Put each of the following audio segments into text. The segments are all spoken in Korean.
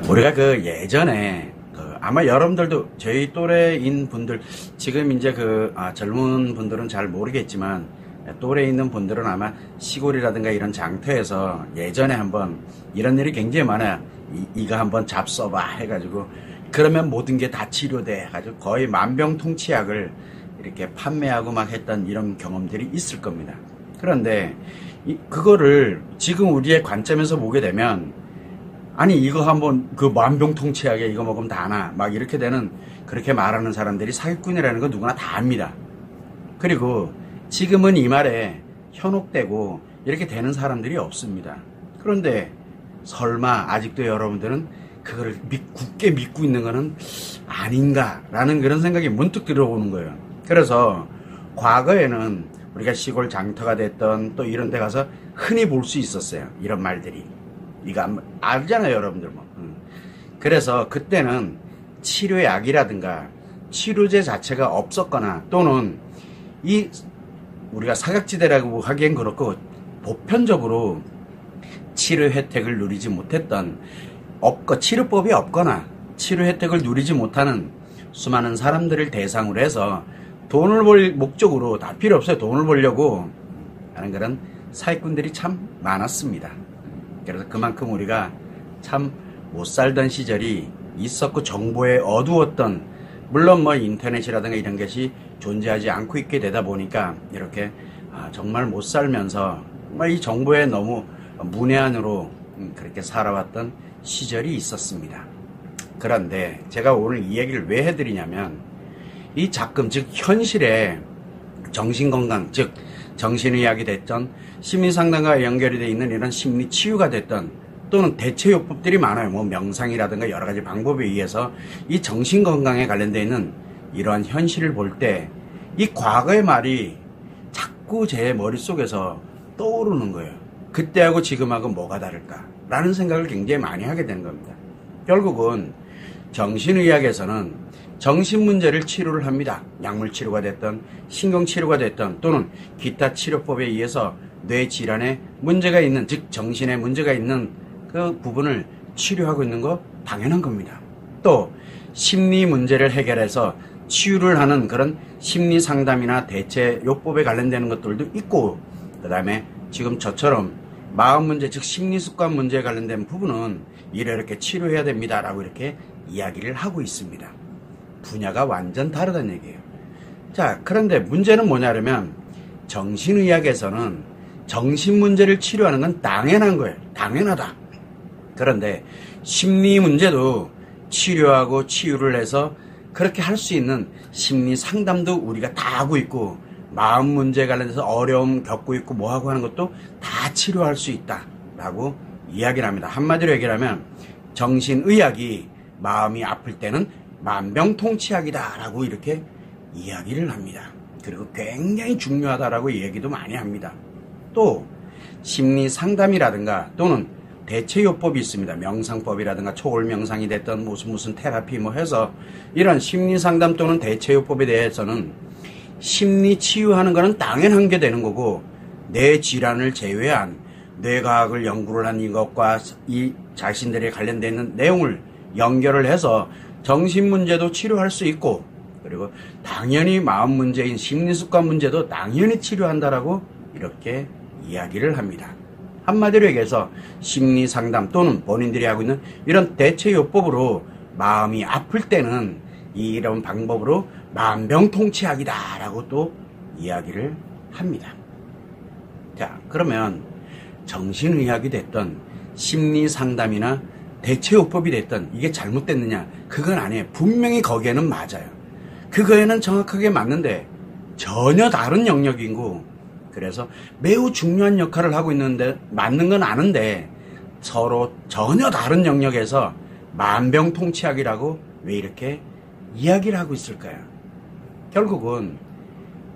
우리가 그 예전에 아마 여러분들도 저희 또래인 분들 지금 이제 젊은 분들은 잘 모르겠지만 또래에 있는 분들은 아마 시골이라든가 이런 장터에서 예전에 한번 이런 일이 굉장히 많아요. 이거 한번 잡숴봐 해가지고 그러면 모든 게 다 치료돼 해가지고 거의 만병통치약을 이렇게 판매하고 막 했던 이런 경험들이 있을 겁니다. 그런데 그거를 지금 우리의 관점에서 보게 되면 아니 이거 한번 만병통치약에 이거 먹으면 다 나 막 이렇게 되는 그렇게 말하는 사람들이 사기꾼이라는 거 누구나 다 압니다. 그리고 지금은 이 말에 현혹되고 이렇게 되는 사람들이 없습니다. 그런데 설마 아직도 여러분들은 그걸 굳게 믿고 있는 거는 아닌가라는 그런 생각이 문득 들어오는 거예요. 그래서 과거에는 우리가 시골 장터가 됐던 또 이런 데 가서 흔히 볼 수 있었어요. 이런 말들이. 이거 알잖아요, 여러분들 뭐. 그래서 그때는 치료약이라든가 치료제 자체가 없었거나 또는 우리가 사각지대라고 하기엔 그렇고 보편적으로 치료 혜택을 누리지 못했던 치료법이 없거나 치료 혜택을 누리지 못하는 수많은 사람들을 대상으로 해서 돈을 벌 목적으로 다 필요 없어요. 돈을 벌려고 하는 그런 사기꾼들이 참 많았습니다. 그래서 그만큼 우리가 참 못 살던 시절이 있었고 정보에 어두웠던 물론 뭐 인터넷이라든가 이런 것이 존재하지 않고 있게 되다 보니까 이렇게 정말 못 살면서 정말 이 정보에 너무 문외한으로 그렇게 살아왔던 시절이 있었습니다. 그런데 제가 오늘 이 얘기를 왜 해드리냐면 이 작금 즉 현실에 정신건강 즉 정신의학이 됐던 심리상담과 연결이 되어 있는 이런 심리치유가 됐던 또는 대체요법들이 많아요. 뭐 명상이라든가 여러 가지 방법에 의해서 이 정신건강에 관련되어 있는 이러한 현실을 볼 때 이 과거의 말이 자꾸 제 머릿속에서 떠오르는 거예요. 그때하고 지금하고 뭐가 다를까? 라는 생각을 굉장히 많이 하게 되는 겁니다. 결국은 정신의학에서는 정신문제를 치료를 합니다. 약물치료가 됐던 신경치료가 됐던 또는 기타 치료법에 의해서 뇌질환에 문제가 있는 즉 정신에 문제가 있는 그 부분을 치료하고 있는 거 당연한 겁니다. 또 심리 문제를 해결해서 치유를 하는 그런 심리 상담이나 대체 요법에 관련되는 것들도 있고 그 다음에 지금 저처럼 마음 문제 즉 심리 습관 문제에 관련된 부분은 이렇게 치료해야 됩니다 라고 이렇게 이야기를 하고 있습니다. 분야가 완전 다르다는 얘기예요. 자, 그런데 문제는 뭐냐면 정신의학에서는 정신 문제를 치료하는 건 당연한 거예요. 당연하다. 그런데 심리 문제도 치료하고 치유를 해서 그렇게 할 수 있는 심리 상담도 우리가 다 하고 있고 마음 문제에 관련해서 어려움 겪고 있고 뭐하고 하는 것도 다 치료할 수 있다라고 이야기를 합니다. 한마디로 얘기하면 정신의학이 마음이 아플 때는 만병통치약이다라고 이렇게 이야기를 합니다. 그리고 굉장히 중요하다라고 얘기도 많이 합니다. 또 심리 상담이라든가 또는 대체요법이 있습니다. 명상법이라든가 초월명상이 됐던 무슨 테라피 뭐 해서 이런 심리 상담 또는 대체요법에 대해서는 심리 치유하는 거는 당연한 게 되는 거고 뇌 질환을 제외한 뇌과학을 연구를 한 이것과 이 자신들에 관련되어 있는 내용을 연결을 해서 정신 문제도 치료할 수 있고 그리고 당연히 마음 문제인 심리습관 문제도 당연히 치료한다라고 이렇게 이야기를 합니다. 한마디로 얘기해서 심리상담 또는 본인들이 하고 있는 이런 대체요법으로 마음이 아플 때는 이런 방법으로 만병통치약이다 라고 또 이야기를 합니다. 자, 그러면 정신의학이 됐던 심리상담이나 대체요법이 됐던 이게 잘못됐느냐? 그건 아니에요. 분명히 거기에는 맞아요. 그거에는 정확하게 맞는데 전혀 다른 영역이고 그래서 매우 중요한 역할을 하고 있는데 맞는 건 아는데 서로 전혀 다른 영역에서 만병통치약이라고 왜 이렇게 이야기를 하고 있을까요? 결국은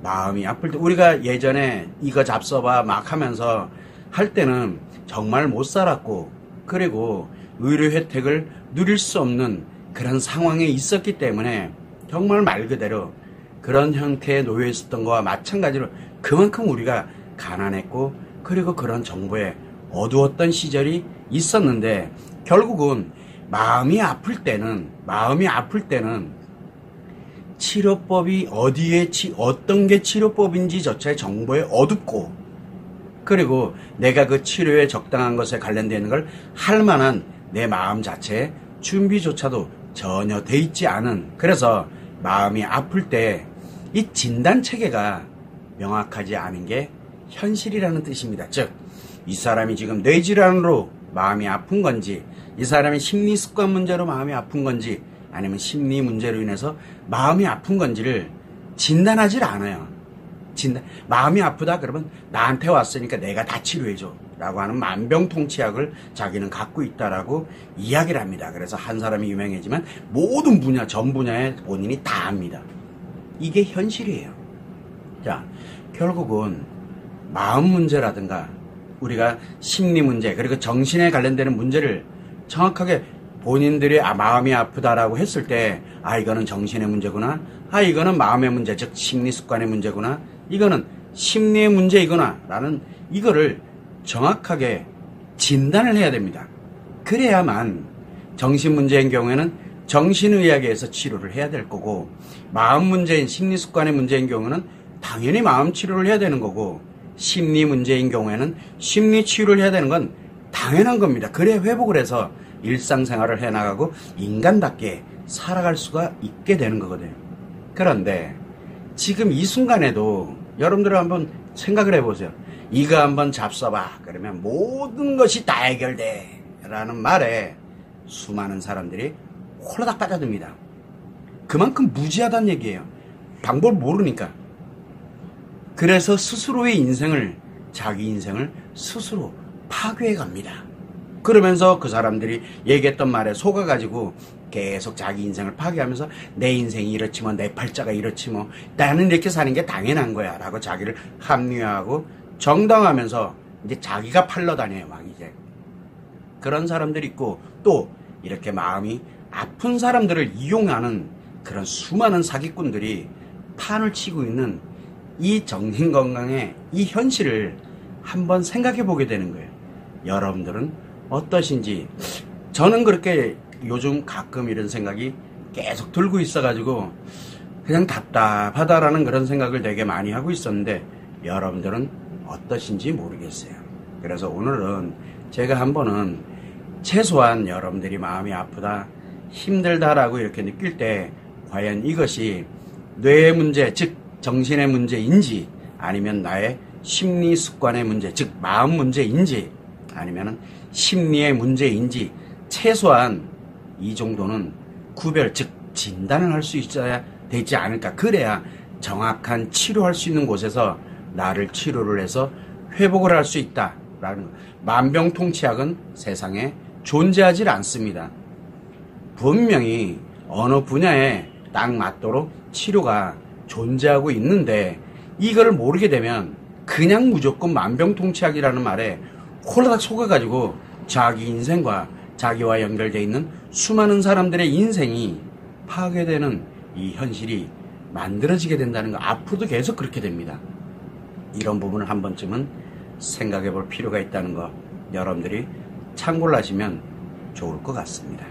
마음이 아플 때 우리가 예전에 이거 잡숴봐 막 하면서 할 때는 정말 못 살았고 그리고 의료 혜택을 누릴 수 없는 그런 상황에 있었기 때문에 정말 말 그대로 그런 형태에 놓여 있었던 거와 마찬가지로 그만큼 우리가 가난했고 그리고 그런 정보에 어두웠던 시절이 있었는데 결국은 마음이 아플 때는 치료법이 어떤 게 치료법인지조차의 정보에 어둡고, 그리고 내가 그 치료에 적당한 것에 관련되는 걸 할 만한 내 마음 자체의 준비조차도 전혀 돼 있지 않은, 그래서 마음이 아플 때 이 진단 체계가 명확하지 않은 게 현실이라는 뜻입니다. 즉, 이 사람이 지금 뇌질환으로 마음이 아픈 건지, 이 사람이 심리 습관 문제로 마음이 아픈 건지, 아니면 심리 문제로 인해서 마음이 아픈 건지를 진단하질 않아요. 마음이 아프다 그러면 나한테 왔으니까 내가 다 치료해줘 라고 하는 만병통치약을 자기는 갖고 있다라고 이야기를 합니다. 그래서 한 사람이 유명해지면 모든 분야, 전 분야에 본인이 다 압니다. 이게 현실이에요. 자, 결국은 마음 문제라든가 우리가 심리 문제, 그리고 정신에 관련되는 문제를 정확하게 본인들이 마음이 아프다라고 했을 때, 이거는 정신의 문제구나, 이거는 마음의 문제, 즉 심리 습관의 문제구나, 이거는 심리의 문제이구나 라는 이거를 정확하게 진단을 해야 됩니다. 그래야만 정신 문제인 경우에는 정신의학에서 치료를 해야 될 거고, 마음 문제인 심리 습관의 문제인 경우는 당연히 마음 치료를 해야 되는 거고, 심리 문제인 경우에는 심리 치료를 해야 되는 건 당연한 겁니다. 그래 회복을 해서 일상생활을 해나가고 인간답게 살아갈 수가 있게 되는 거거든요. 그런데 지금 이 순간에도 여러분들 한번 생각을 해보세요. 이거 한번 잡숴봐 그러면 모든 것이 다 해결돼 라는 말에 수많은 사람들이 홀라닥 빠져듭니다. 그만큼 무지하다는 얘기예요. 방법을 모르니까. 그래서 스스로의 인생을, 자기 인생을 스스로 파괴해 갑니다. 그러면서 그 사람들이 얘기했던 말에 속아가지고 계속 자기 인생을 파괴하면서 내 인생이 이렇지 뭐, 내 팔자가 이렇지 뭐, 나는 이렇게 사는 게 당연한 거야 라고 자기를 합리화하고 정당하면서 이제 자기가 팔러 다녀요, 막 이제. 그런 사람들이 있고, 또 이렇게 마음이 아픈 사람들을 이용하는 그런 수많은 사기꾼들이 판을 치고 있는 이 정신건강의 이 현실을 한번 생각해 보게 되는 거예요. 여러분들은 어떠신지. 저는 그렇게 요즘 가끔 이런 생각이 계속 들고 있어가지고 그냥 답답하다라는 그런 생각을 되게 많이 하고 있었는데, 여러분들은 어떠신지 모르겠어요. 그래서 오늘은 제가 한번은 최소한 여러분들이 마음이 아프다, 힘들다라고 이렇게 느낄 때 과연 이것이 뇌의 문제, 즉 정신의 문제인지, 아니면 나의 심리 습관의 문제, 즉 마음 문제인지, 아니면 심리의 문제인지 최소한 이 정도는 구별, 즉 진단을 할 수 있어야 되지 않을까. 그래야 정확한 치료할 수 있는 곳에서 나를 치료를 해서 회복을 할 수 있다라는 것. 만병통치약은 세상에 존재하지 않습니다. 분명히 어느 분야에 딱 맞도록 치료가 존재하고 있는데, 이걸 모르게 되면 그냥 무조건 만병통치약이라는 말에 홀라닥 속아가지고 자기 인생과 자기와 연결되어 있는 수많은 사람들의 인생이 파괴되는 이 현실이 만들어지게 된다는 거. 앞으로도 계속 그렇게 됩니다. 이런 부분을 한 번쯤은 생각해 볼 필요가 있다는 거, 여러분들이 참고를 하시면 좋을 것 같습니다.